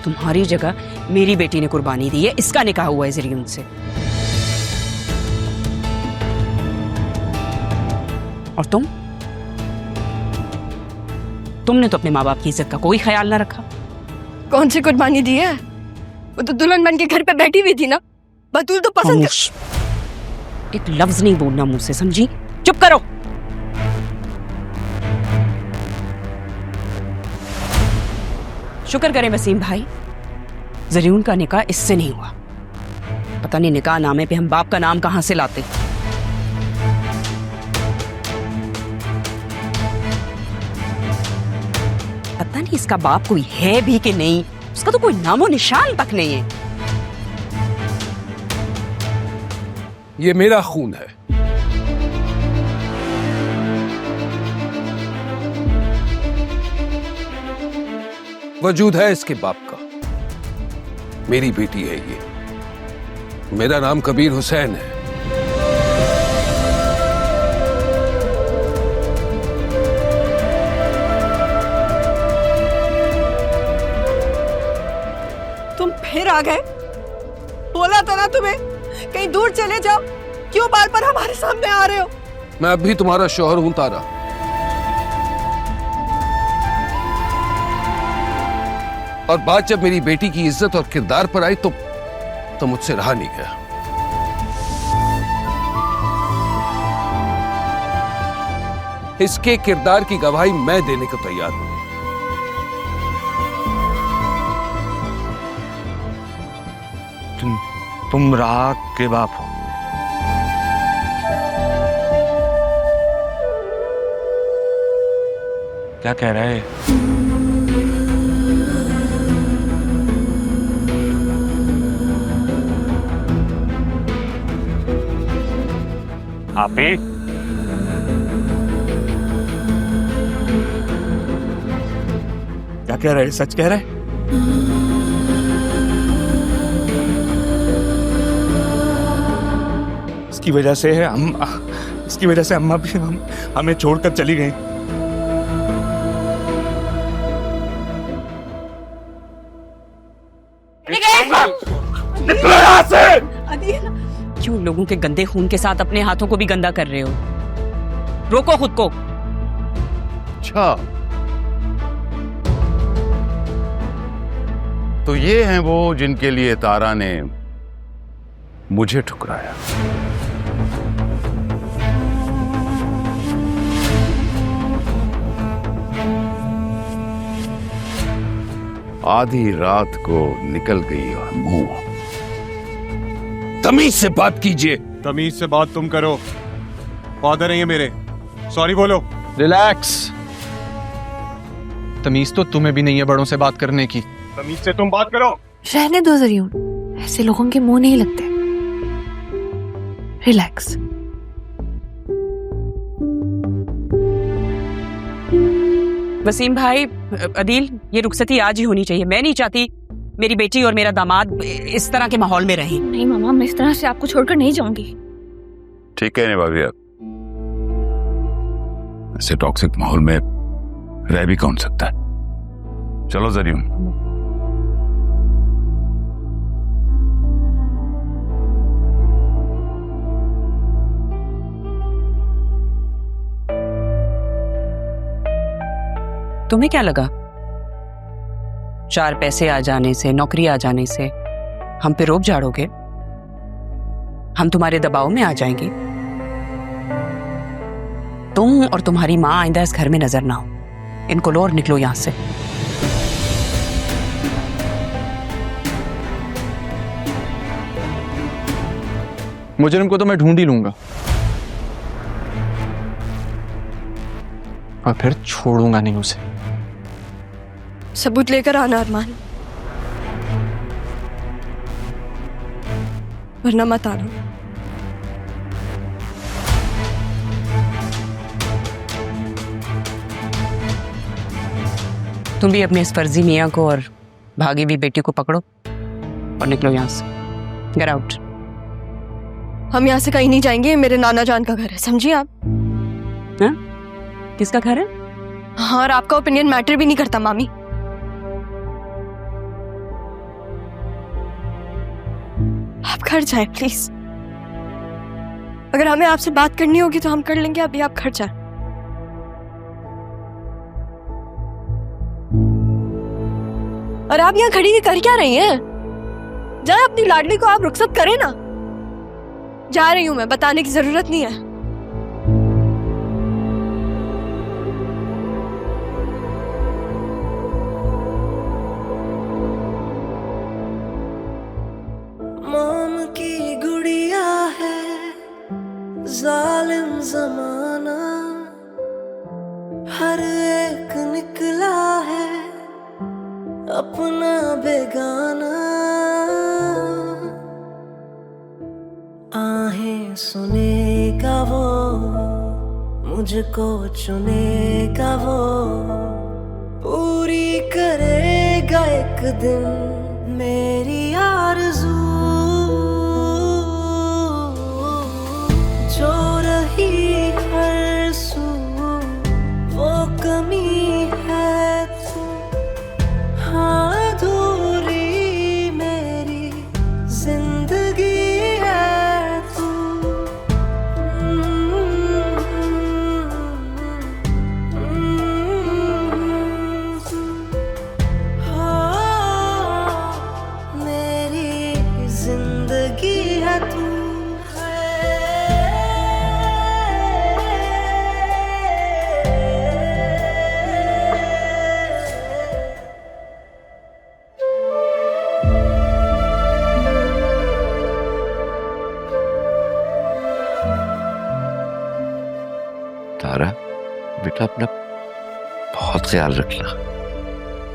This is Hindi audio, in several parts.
तुम्हारी जगह मेरी बेटी ने कुर्बानी दी है, इसका निकाह हुआ है जरियून से। और तुमने तो अपने माँ बाप की इज्जत का कोई ख्याल ना रखा। कौन सी कुर्बानी दी है? वो तो दुल्हन बन के घर पे बैठी हुई थी ना। बतूल तो पसंद। एक लफ्ज नहीं बोलना मुंह से, समझी? चुप करो। शुक्र करें वसीम भाई, जरियून का निकाह इससे नहीं हुआ। पता नहीं निकाह नामे पे हम बाप का नाम कहां से लाते। पता नहीं इसका बाप कोई है भी कि नहीं, उसका तो कोई नामो निशान तक नहीं है। ये मेरा खून है। वजूद है इसके बाप का। मेरी बेटी है ये। मेरा नाम कबीर हुसैन है। तुम फिर आ गए? बोला था ना तुम्हें कहीं दूर चले जाओ, क्यों बार बार हमारे सामने आ रहे हो? मैं अब भी तुम्हारा शौहर हूं तारा। और बात जब मेरी बेटी की इज्जत और किरदार पर आई तो मुझसे रहा नहीं गया। इसके किरदार की गवाही मैं देने को तैयार हूं। तुम राग के बाप हो। क्या कह रहा है? आपी क्या कह रहे? सच कह रहे? इसकी वजह से अम्मा भी हमें छोड़कर चली गई। क्यों लोगों के गंदे खून के साथ अपने हाथों को भी गंदा कर रहे हो? रोको खुद को। अच्छा, तो ये हैं वो जिनके लिए तारा ने मुझे ठुकराया। आधी रात को निकल गई और मुंह। तमीज से बात कीजिए। तमीज से बात तुम करो। फादर नहीं है मेरे, सॉरी बोलो। रिलैक्स। तमीज तो तुम्हें भी नहीं है बड़ों से बात करने की। तमीज से तुम बात करो। रहने दो जरियून, ऐसे लोगों के मुंह नहीं लगते। रिलैक्स। वसीम भाई, अदील, ये रुखसती आज ही होनी चाहिए। मैं नहीं चाहती मेरी बेटी और मेरा दामाद इस तरह के माहौल में रहें। नहीं मामा, मैं इस तरह से आपको छोड़कर नहीं जाऊंगी। ठीक है भाभी, ऐसे टॉक्सिक माहौल में रह भी कौन सकता है। चलो जरियून। तुम्हें क्या लगा 4 पैसे आ जाने से, नौकरी आ जाने से हम पे रोब झाड़ोगे? हम तुम्हारे दबाव में आ जाएंगे? तुम और तुम्हारी मां आइंदा इस घर में नजर ना हो। इनको लो और निकलो यहां से। मुजरिम को तो मैं ढूंढ ही लूंगा और फिर छोड़ूंगा नहीं उसे। सबूत लेकर आना अरमान, वरना मत आना। तुम भी अपने इस फर्जी मियाँ को और भागी हुई बेटी को पकड़ो और निकलो यहाँ से। Get out. हम यहाँ से कहीं नहीं जाएंगे, मेरे नाना जान का घर है, समझिए आप। हाँ? किसका घर है? हाँ, और आपका ओपिनियन मैटर भी नहीं करता मामी। आप घर जाए प्लीज। अगर हमें आपसे बात करनी होगी तो हम कर लेंगे, अभी आप घर जाए। और आप यहाँ खड़ी कर क्या रही हैं? जाए अपनी लाडली को आप रुखसत करें ना। जा रही हूं मैं, बताने की जरूरत नहीं है। मोम की गुड़िया है जालिम जमाना, हर एक निकला है अपना बेगाना। आहें सुनेगा वो, मुझको चुनेगा वो, पूरी करेगा एक दिन मेरी आरज़ू। जो रही हर सू वो कमी है तू, हाँ अधूरी मेरी जिंदगी है तू। हाँ मेरी जिंदगी है तू। तारा बेटा, अपना बहुत ख्याल रखना,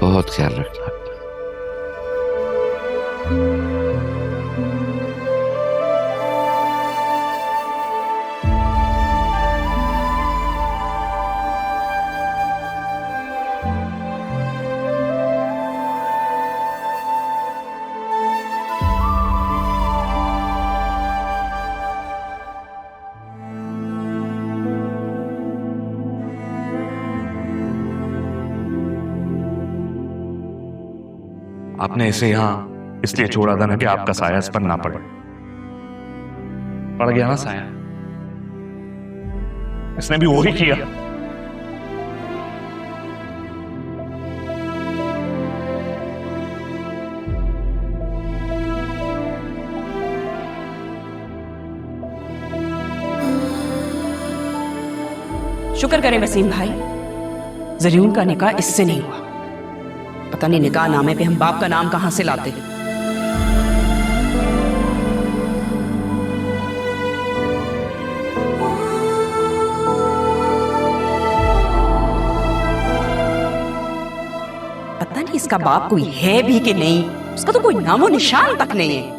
बहुत ख्याल रखना। आपने इसे यहाँ इसलिए छोड़ा था ना कि आपका साया इस पर ना पड़े। पड़ गया ना साया, इसने भी वही किया। शुक्र करें वसीम भाई, जरीउन का निकाह इससे नहीं हुआ। पता नहीं निकाह नामे पे हम बाप का नाम कहां से लाते। पता नहीं इसका बाप कोई है भी कि नहीं, उसका तो कोई नामो निशान तक नहीं है।